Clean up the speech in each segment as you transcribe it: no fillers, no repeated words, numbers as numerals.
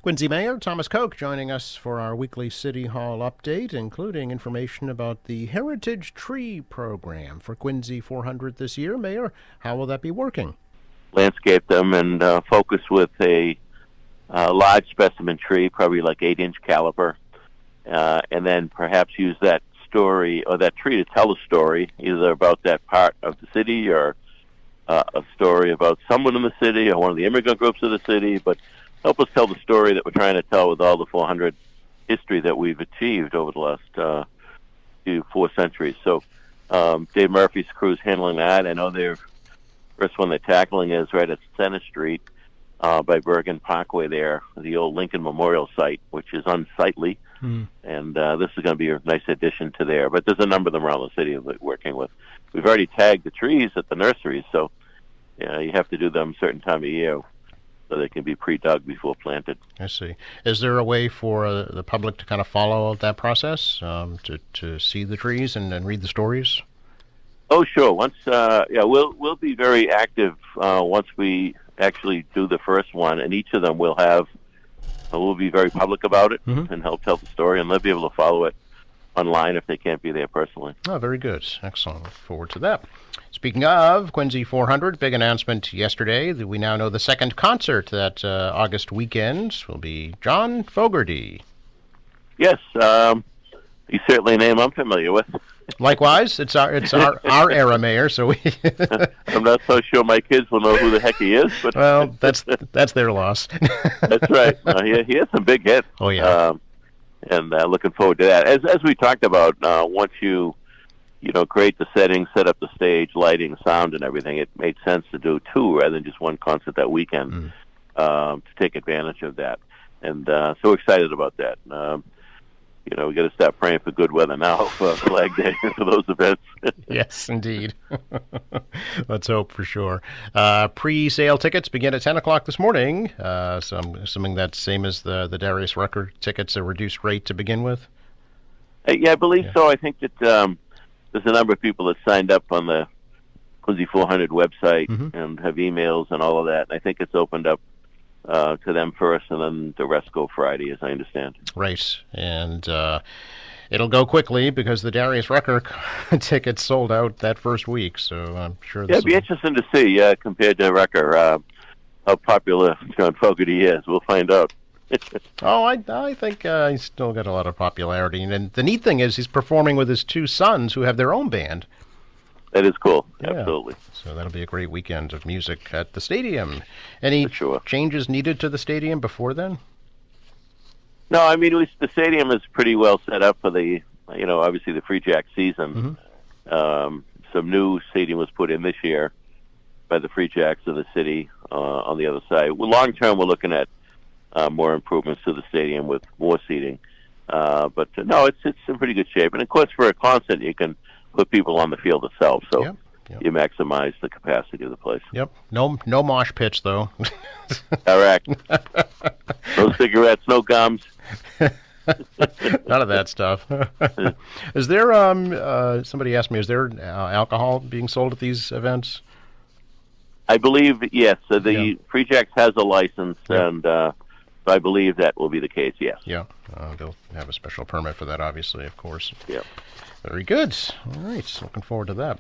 Quincy Mayor Thomas Koch joining us for our weekly City Hall update, including information about the Heritage Tree Program for Quincy 400 this year. Mayor, how will that be working? Landscape them and focus with a large specimen tree, probably like 8-inch caliber, and then perhaps use that story or that tree to tell a story, either about that part of the city or a story about someone in the city or one of the immigrant groups of the city, but help us tell the story that we're trying to tell with all the 400 history that we've achieved over the last few 4 centuries. So Dave Murphy's crew's handling that. I know their first one they're tackling is right at Center Street by Bergen Parkway there, the old Lincoln Memorial site, which is unsightly. And this is going to be a nice addition to there. But there's a number of them around the city that we're working with. We've already tagged the trees at the nurseries, so you have to do them a certain time of year so they can be pre-dug before planted. I see. Is there a way for the public to kind of follow that process, to see the trees and read the stories? Oh, sure. Once, we'll be very active once we actually do the first one, and each of them we'll be very public about it and help tell the story, and they'll be able to follow it online if they can't be there personally. Oh, very good. Excellent. Look forward to that. Speaking of Quincy 400, big announcement yesterday that we now know the second concert that August weekend will be John Fogerty. Yes, he's certainly a name I'm familiar with. Likewise, it's our era, Mayor. So I'm not so sure my kids will know who the heck he is, but well, that's their loss. That's right. He has some big hits. Oh yeah, and looking forward to that. As we talked about, once you create the setting, set up the stage, lighting, sound, and everything, it made sense to do 2 rather than just one concert that weekend to take advantage of that. And so excited about that. We got to start praying for good weather now for Flag Day for those events. Yes, indeed. Let's hope for sure. Pre-sale tickets begin at 10 o'clock this morning. So I'm assuming that's same as the Darius Rucker tickets, a reduced rate to begin with? I believe so. I think that there's a number of people that signed up on the Quincy 400 website and have emails and all of that. And I think it's opened up to them first, and then the rest go Friday, as I understand. Right, and it'll go quickly because the Darius Rucker tickets sold out that first week, so I'm sure it'd be interesting to see, compared to Rucker, how popular John Fogerty is. We'll find out. Oh, I think he's still got a lot of popularity, and the neat thing is he's performing with his 2 sons who have their own band. That is cool. Yeah. Absolutely. So that'll be a great weekend of music at the stadium. Any changes needed to the stadium before then? No, I mean, the stadium is pretty well set up for the, obviously the Free Jack season. Some new stadium was put in this year by the Free Jacks of the city on the other side. Well, long term, we're looking at more improvements to the stadium with more seating. But no, it's in pretty good shape. And of course, for a concert, you can put people on the field itself, so you maximize the capacity of the place. Yep. No mosh pits, though. Correct. No cigarettes, no gums. None of that stuff. Is there, somebody asked me, is there alcohol being sold at these events? I believe, yes. So the Free Jacks has a license, and I believe that will be the case, yes. Yeah. They'll have a special permit for that, obviously, of course. Yeah. Very good. All right. Looking forward to that.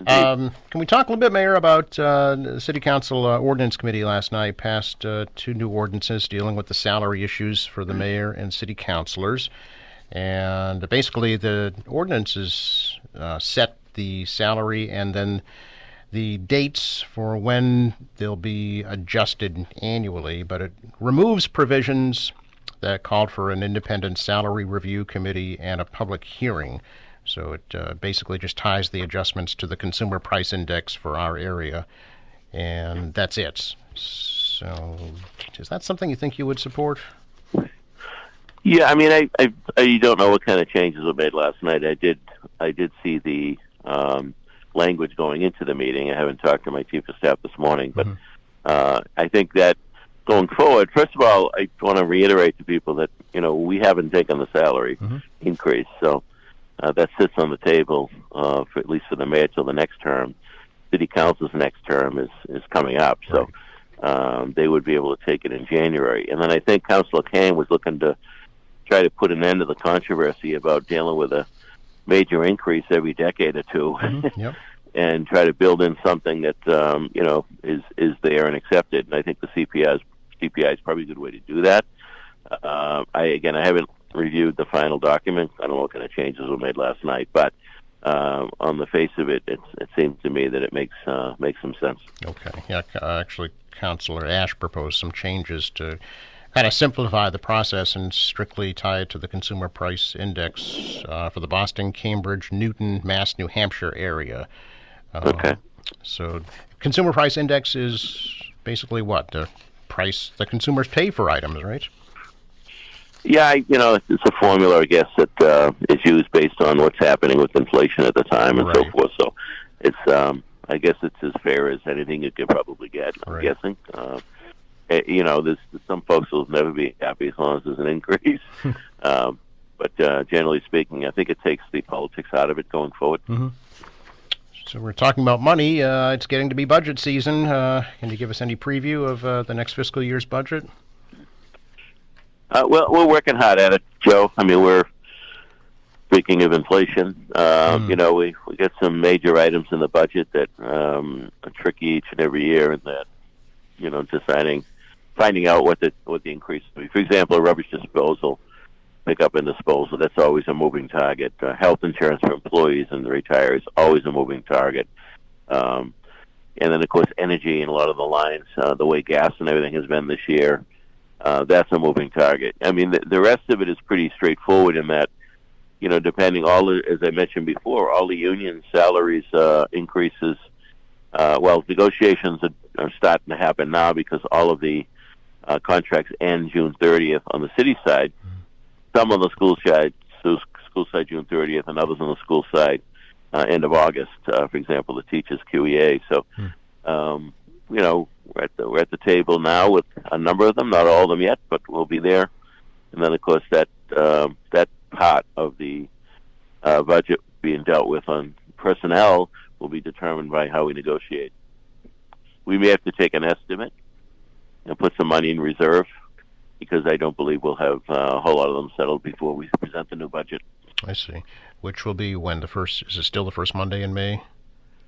Can we talk a little bit, Mayor, about the City Council Ordinance Committee last night passed 2 new ordinances dealing with the salary issues for the mayor and city councilors. And basically the ordinances set the salary and then the dates for when they'll be adjusted annually, but it removes provisions that called for an independent salary review committee and a public hearing. So it basically just ties the adjustments to the consumer price index for our area, and that's it. So is that something you think you would support? Yeah, I mean, I don't know what kind of changes were made last night. I did see the language going into the meeting. I haven't talked to my chief of staff this morning, but I think that going forward, first of all, I want to reiterate to people that, we haven't taken the salary increase. So that sits on the table, for at least for the mayor till the next term. City council's next term is coming up. So they would be able to take it in January. And then I think Councilor Kane was looking to try to put an end to the controversy about dealing with a major increase every decade or two, Yep. and try to build in something that is there and accepted. And I think the CPI is probably a good way to do that. I haven't reviewed the final document. I don't know what kind of changes were made last night, but on the face of it, it seems to me that it makes some sense. Okay. Yeah. Actually, Councilor Ash proposed some changes to kind of simplify the process and strictly tie it to the Consumer Price Index for the Boston, Cambridge, Newton, Mass, New Hampshire area. Okay. So, Consumer Price Index is basically what? The price the consumers pay for items, right? Yeah, it's a formula, I guess, that is used based on what's happening with inflation at the time and so Right. forth. So it's, I guess it's as fair as anything you could probably get, I'm Right. guessing. There's some folks will never be happy as long as there's an increase. But generally speaking, I think it takes the politics out of it going forward. So we're talking about money. It's getting to be budget season. Can you give us any preview of the next fiscal year's budget? Well, we're working hard at it, Joe. I mean, we're speaking of inflation. We get some major items in the budget that are tricky each and every year, and that finding out what the increase will be. For example, rubbish disposal, pickup and disposal. That's always a moving target. Health insurance for employees and the retirees, always a moving target. And then, of course, energy and a lot of the lines, the way gas and everything has been this year. That's a moving target. I mean, the rest of it is pretty straightforward in that, depending as I mentioned before, all the union salaries increases. Negotiations are starting to happen now because all of the contracts end June 30th on the city side. Some on the school side June 30th, and others on the school side end of August. For example, the teachers QEA. So, we're at the table now with a number of them, not all of them yet, but we'll be there. And then, of course, that part of the budget being dealt with on personnel will be determined by how we negotiate. We may have to take an estimate and put some money in reserve because I don't believe we'll have a whole lot of them settled before we present the new budget. I see. Which will be when is it still the first Monday in May?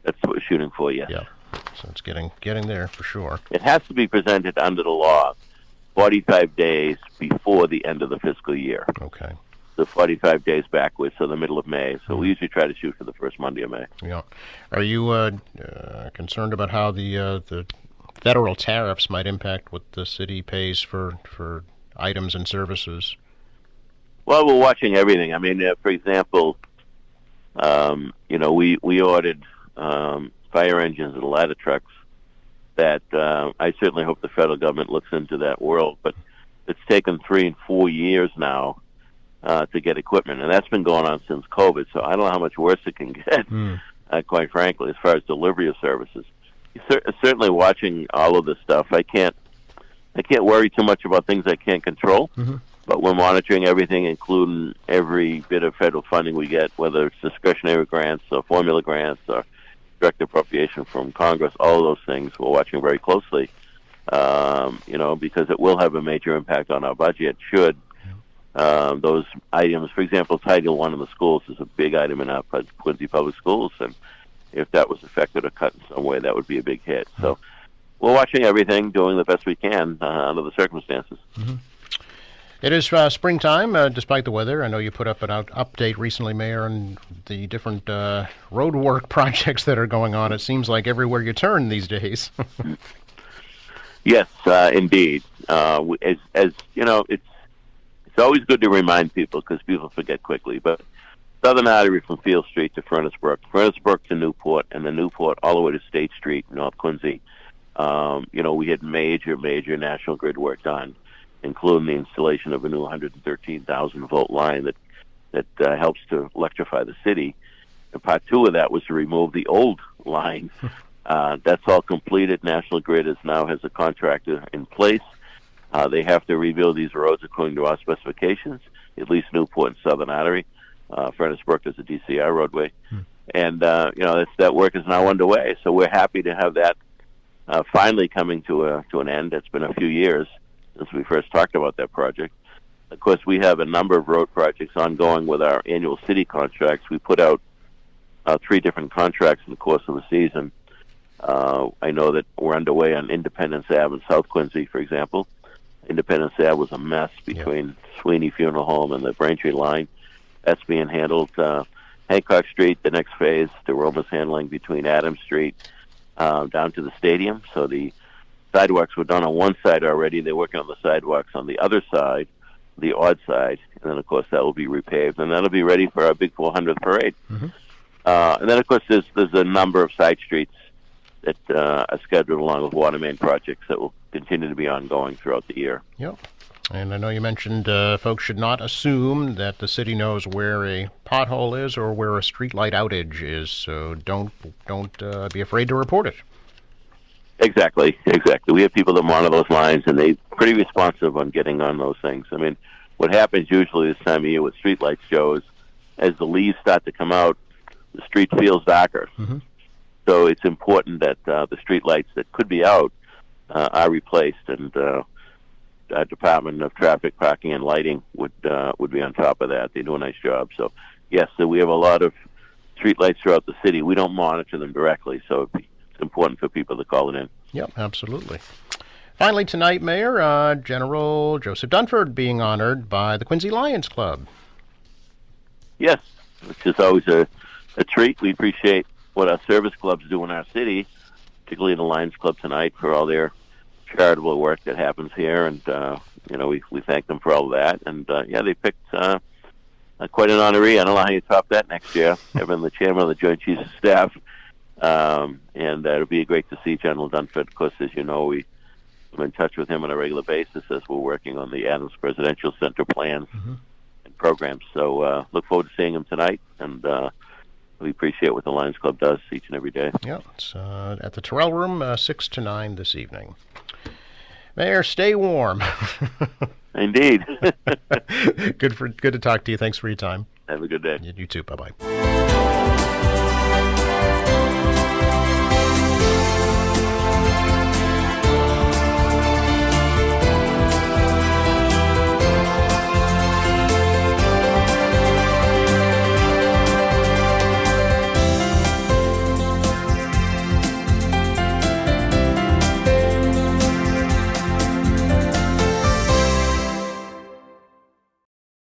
That's what we're shooting for, yes. Yeah. So it's getting there for sure. It has to be presented under the law 45 days before the end of the fiscal year. Okay. So 45 days backwards, so the middle of May. So we usually try to shoot for the first Monday of May. Yeah. Are you concerned about how the federal tariffs might impact what the city pays for items and services? Well, we're watching everything. I mean, for example, we ordered fire engines and ladder trucks that I certainly hope the federal government looks into that world. But it's taken 3 and 4 years now to get equipment, and that's been going on since COVID. So I don't know how much worse it can get, quite frankly, as far as delivery of services. Certainly watching all of this stuff. I can't worry too much about things I can't control. But we're monitoring everything, including every bit of federal funding we get, whether it's discretionary grants or formula grants or direct appropriation from Congress. All of those things we're watching very closely, because it will have a major impact on our budget should those items, for example, Title I in the schools is a big item in our Quincy Public Schools, and if that was affected or cut in some way, that would be a big hit. So we're watching everything, doing the best we can under the circumstances. It is springtime, despite the weather. I know you put up an update recently, Mayor, on the different road work projects that are going on. It seems like everywhere you turn these days. Yes, indeed. As you know, it's always good to remind people because people forget quickly. But Southern Artery from Field Street to Furnace Brook to Newport, and then Newport all the way to State Street, North Quincy. We had major National Grid work done, including the installation of a new 113,000-volt line that helps to electrify the city. And part 2 of that was to remove the old line. That's all completed. National Grid now has a contractor in place. They have to rebuild these roads according to our specifications, at least Newport and Southern Artery. Furnace Brook is a DCI roadway. And, that work is now underway. So we're happy to have that finally coming to an end. It's been a few years since we first talked about that project. Of course, we have a number of road projects ongoing with our annual city contracts. We put out 3 different contracts in the course of a season. I know that we're underway on Independence Ave in South Quincy, for example. Independence Ave was a mess between Sweeney Funeral Home and the Braintree line. That's being handled. Hancock Street, the next phase, DeRoma's handling between Adams Street down to the stadium. So the sidewalks were done on one side already. They're working on the sidewalks on the other side, the odd side. And then, of course, that will be repaved. And that'll be ready for our big 400th parade. Mm-hmm. And then, of course, there's a number of side streets that are scheduled along with water main projects that will continue to be ongoing throughout the year. Yep. And I know you mentioned folks should not assume that the city knows where a pothole is or where a streetlight outage is, so don't be afraid to report it. Exactly. We have people that monitor those lines, and they're pretty responsive on getting on those things. I mean, what happens usually this time of year with streetlights, Joe, is as the leaves start to come out, the street feels darker. Mm-hmm. So it's important that the streetlights that could be out are replaced, and our Department of Traffic, Parking, and Lighting would be on top of that. They do a nice job. So, yes, so we have a lot of streetlights throughout the city. We don't monitor them directly, so it's important for people to call it in. Yep, absolutely. Finally tonight, Mayor, General Joseph Dunford being honored by the Quincy Lions Club. Yes, which is always a treat. We appreciate what our service clubs do in our city, particularly the Lions Club tonight, for all their charitable work that happens here, and we thank them for all of that. And they picked quite an honoree. I don't know how you top that next year, having the chairman of the Joint Chiefs of Staff, and it'll be great to see General Dunford. Of course, as you know, we're in touch with him on a regular basis as we're working on the Adams Presidential Center plans and programs. So look forward to seeing him tonight, and we appreciate what the Lions Club does each and every day. Yeah, it's at the Terrell Room, 6 to 9 this evening. Mayor, stay warm. Indeed. Good to talk to you. Thanks for your time. Have a good day. You too. Bye-bye.